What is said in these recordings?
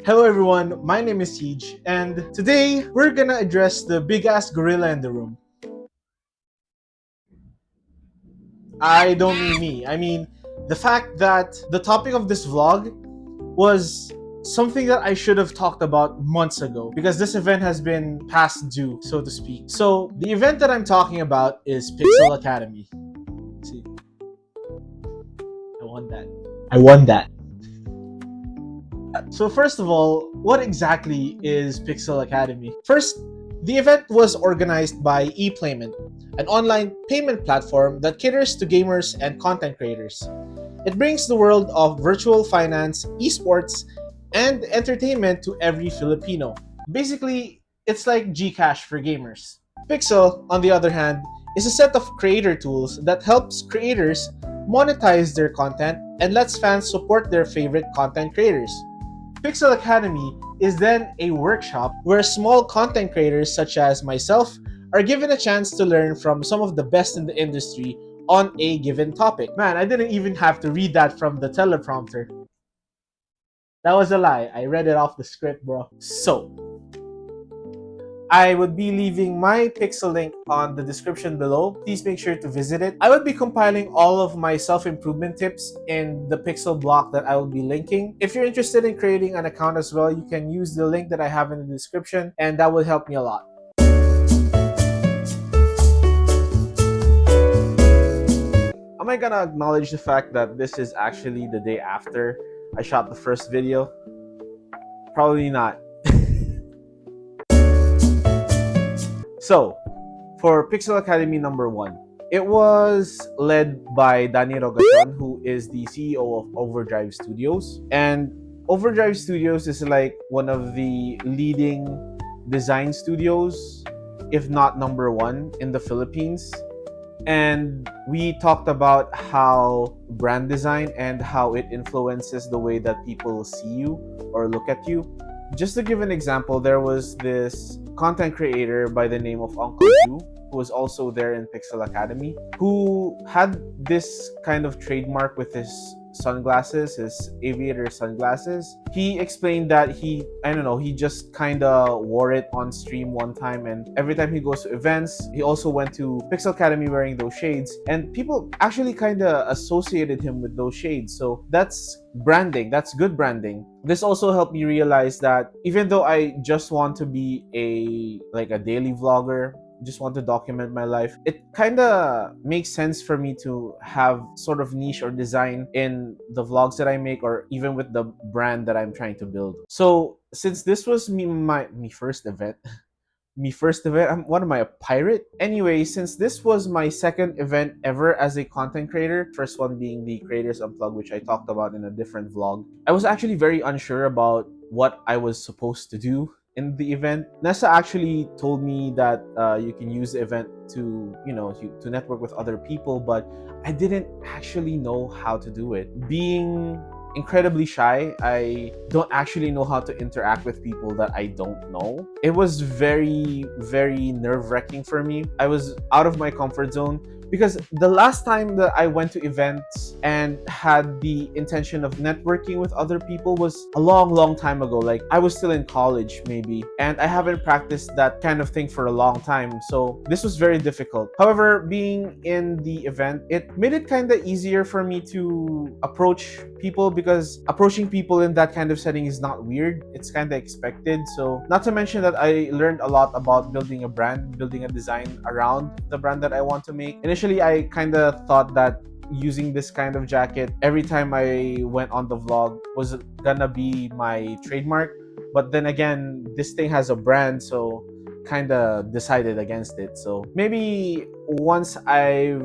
Hello everyone, my name is Siege, and today we're gonna address the big-ass gorilla in the room. I don't mean me, I mean the fact that the topic of this vlog was something that I should have talked about months ago because this event has been past due, so to speak. So the event that I'm talking about is Pixel Academy. See, I won that. I won that. So first of all, what exactly is Pixel Academy? First, the event was organized by ePayment, an online payment platform that caters to gamers and content creators. It brings the world of virtual finance, esports, and entertainment to every Filipino. Basically, it's like Gcash for gamers. Pixel, on the other hand, is a set of creator tools that helps creators monetize their content and lets fans support their favorite content creators. Pixel Academy is then a workshop where small content creators such as myself are given a chance to learn from some of the best in the industry on a given topic. Man, I didn't even have to read that from the teleprompter. That was a lie. I read it off the script, bro. So, I would be leaving my Pixel link on the description below. Please make sure to visit it. I would be compiling all of my self-improvement tips in the Pixel block that I will be linking. If you're interested in creating an account as well, you can use the link that I have in the description, and that would help me a lot. Am I gonna acknowledge the fact that this is actually the day after I shot the first video? Probably not. So, for Pixel Academy number 1, it was led by Danny Rogacion, who is the CEO of Overdrive Studios. And Overdrive Studios is like one of the leading design studios, if not number 1 in the Philippines. And we talked about how brand design and how it influences the way that people see you or look at you. Just to give an example, there was this content creator by the name of Uncle Ju, who was also there in Pixel Academy, who had this kind of trademark with his sunglasses, his aviator sunglasses. He explained that he just kind of wore it on stream one time, and every time he goes to events, he also went to Pixel Academy wearing those shades, and people actually kind of associated him with those shades. So that's branding. That's good branding. This also helped me realize that even though I just want to be a daily vlogger, just want to document my life, it kind of makes sense for me to have sort of niche or design in the vlogs that I make, or even with the brand that I'm trying to build. So since this was my first event, what am I, a pirate? Anyway, since this was my second event ever as a content creator, first one being the Creators Unplugged, which I talked about in a different vlog, I was actually very unsure about what I was supposed to do in the event. Nessa actually told me that you can use the event to network with other people, but I didn't actually know how to do it. Being incredibly shy, I don't actually know how to interact with people that I don't know. It was very, very nerve-wracking for me. I was out of my comfort zone because the last time that I went to events and had the intention of networking with other people was a long, long time ago. Like, I was still in college maybe, and I haven't practiced that kind of thing for a long time. So this was very difficult. However, being in the event, it made it kind of easier for me to approach people, because approaching people in that kind of setting is not weird. It's kind of expected. So not to mention that I learned a lot about building a brand, building a design around the brand that I want to make. Initially, I kind of thought that using this kind of jacket every time I went on the vlog was gonna be my trademark. But then again, this thing has a brand, so kind of decided against it. So maybe once I've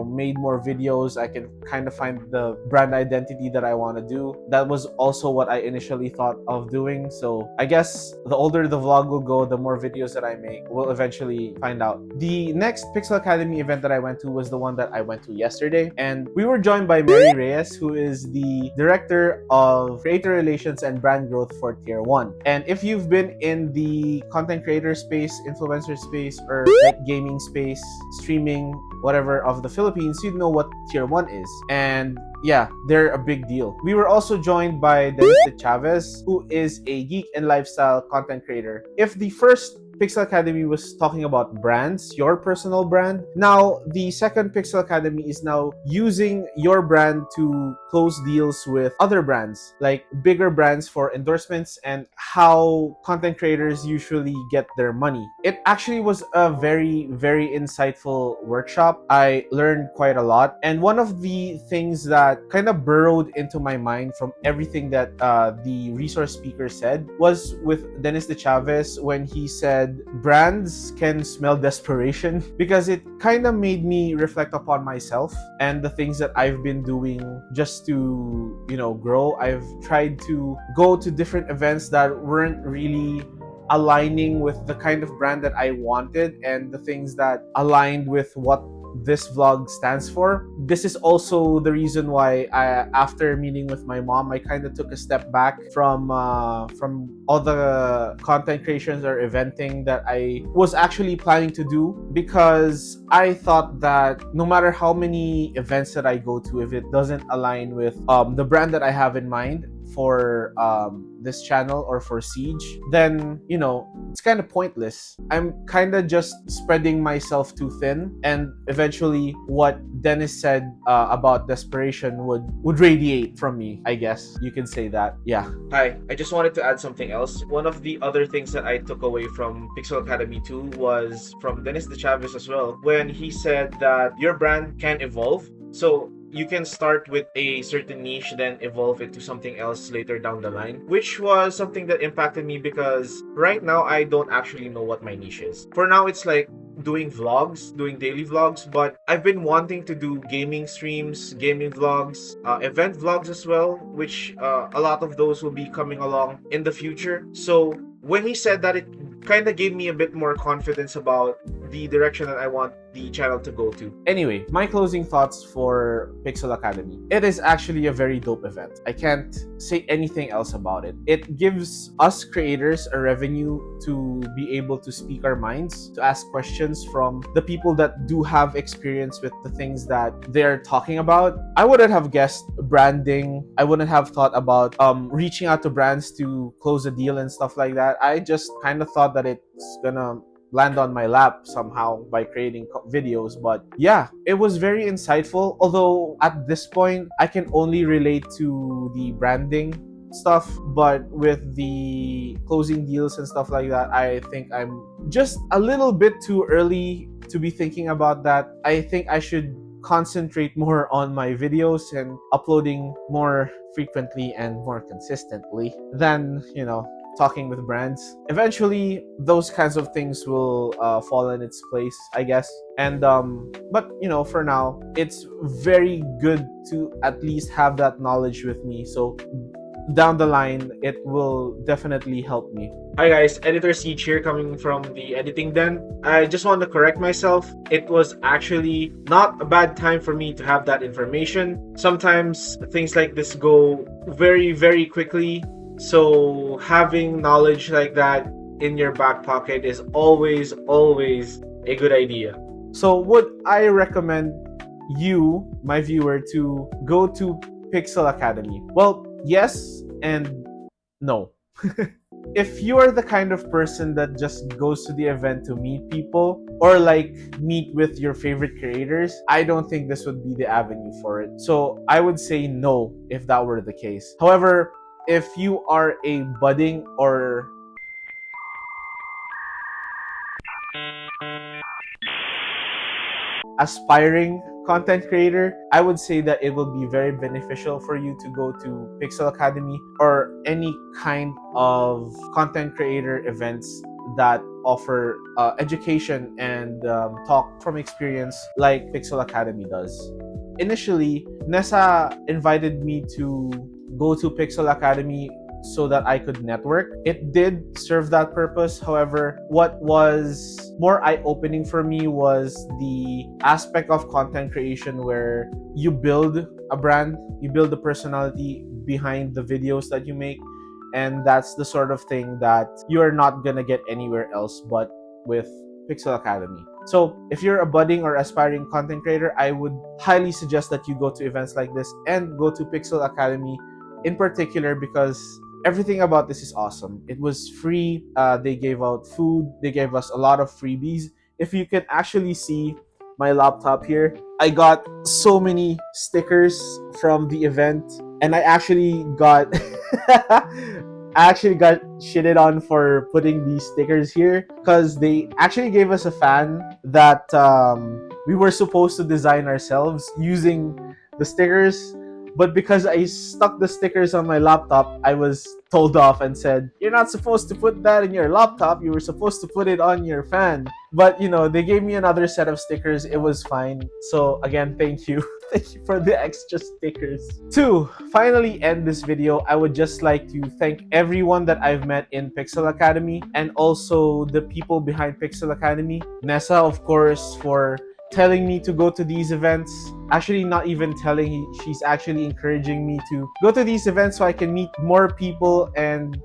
made more videos, I can kind of find the brand identity that I want to do. That was also what I initially thought of doing. So I guess the older the vlog will go, the more videos that I make, we'll eventually find out. The next Pixel Academy event that I went to was the one that I went to yesterday, and we were joined by Mary Reyes, who is the Director of Creator Relations and Brand Growth for Tier 1. And if you've been in the content creator space, influencer space, or like gaming space, streaming, whatever, of the Philippines, you'd know what tier 1 is. And yeah, they're a big deal. We were also joined by Dennis Chavez, who is a geek and lifestyle content creator. If the first Pixel Academy was talking about brands, your personal brand, now the second Pixel Academy is now using your brand to close deals with other brands, like bigger brands for endorsements and how content creators usually get their money. It actually was a very, very insightful workshop. I learned quite a lot. And one of the things that kind of burrowed into my mind from everything that the resource speaker said was with Dennis De Chavez when he said brands can smell desperation, because it kind of made me reflect upon myself and the things that I've been doing just to, grow. I've tried to go to different events that weren't really aligning with the kind of brand that I wanted and the things that aligned with what this vlog stands for. This is also the reason why after meeting with my mom, I kind of took a step back from all the content creations or eventing that I was actually planning to do, because I thought that no matter how many events that I go to, if it doesn't align with the brand that I have in mind for this channel or for Siege, then it's kind of pointless. I'm kind of just spreading myself too thin, and eventually what Dennis said about desperation would radiate from me, I guess you can say that. Yeah. Hi, I just wanted to add something else. One of the other things that I took away from Pixel Academy 2 was from Dennis De Chavez as well, when he said that your brand can evolve. So you can start with a certain niche, then evolve it to something else later down the line, which was something that impacted me because right now I don't actually know what my niche is. For now, it's like doing vlogs, doing daily vlogs, but I've been wanting to do gaming streams, gaming vlogs, event vlogs as well, which a lot of those will be coming along in the future. So when he said that, it kind of gave me a bit more confidence about the direction that I want the channel to go to. Anyway, my closing thoughts for Pixel Academy. It is actually a very dope event. I can't say anything else about it. It gives us creators a revenue to be able to speak our minds, to ask questions from the people that do have experience with the things that they're talking about. I wouldn't have guessed branding. I wouldn't have thought about reaching out to brands to close a deal and stuff like that. I just kind of thought that it's gonna land on my lap somehow by creating videos. But yeah, it was very insightful. Although at this point, I can only relate to the branding stuff, but with the closing deals and stuff like that, I think I'm just a little bit too early to be thinking about that. I think I should concentrate more on my videos and uploading more frequently and more consistently than, talking with brands. Eventually, those kinds of things will fall in its place, I guess. And but for now, it's very good to at least have that knowledge with me. So down the line, it will definitely help me. Hi guys, Editor Siege here, coming from the editing den. I just want to correct myself. It was actually not a bad time for me to have that information. Sometimes things like this go very, very quickly. So having knowledge like that in your back pocket is always, always a good idea. So would I recommend you, my viewer, to go to Pixel Academy? Well, yes and no. If you are the kind of person that just goes to the event to meet people or like meet with your favorite creators, I don't think this would be the avenue for it. So I would say no if that were the case. However, if you are a budding or aspiring content creator, I would say that it will be very beneficial for you to go to Pixel Academy or any kind of content creator events that offer education and talk from experience like Pixel Academy does. Initially, Nessa invited me to go to Pixel Academy so that I could network. It did serve that purpose. However, what was more eye-opening for me was the aspect of content creation where you build a brand, you build a personality behind the videos that you make, and that's the sort of thing that you are not gonna get anywhere else but with Pixel Academy. So if you're a budding or aspiring content creator, I would highly suggest that you go to events like this and go to Pixel Academy in particular, because everything about this is awesome. It was free. They gave out food. They gave us a lot of freebies. If you can actually see my laptop here, I got so many stickers from the event, and I actually got shitted on for putting these stickers here, because they actually gave us a fan that we were supposed to design ourselves using the stickers. But because I stuck the stickers on my laptop, I was told off and said, "You're not supposed to put that in your laptop. You were supposed to put it on your fan." But they gave me another set of stickers. It was fine. So again, thank you. Thank you for the extra stickers. To finally end this video, I would just like to thank everyone that I've met in Pixel Academy, and also the people behind Pixel Academy. Nessa, of course, for telling me to go to these events. Actually, not even telling, she's actually encouraging me to go to these events so I can meet more people and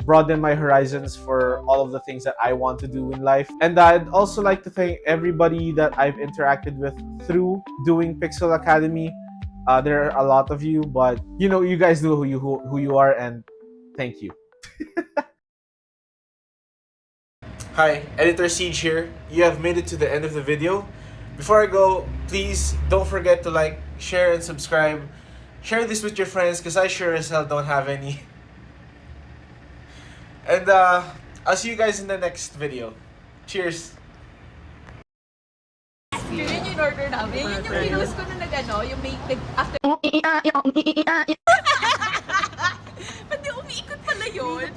broaden my horizons for all of the things that I want to do in life. And I'd also like to thank everybody that I've interacted with through doing Pixel Academy. There are a lot of you, but you guys know who you are, and thank you. Hi, Editor Siege here. You have made it to the end of the video. Before I go, please don't forget to like, share, and subscribe. Share this with your friends, because I sure as hell don't have any. And I'll see you guys in the next video. Cheers! Yun yung in-order namin. Yun yung pinost ko na yung may after. Ba't di umiikot pala yun?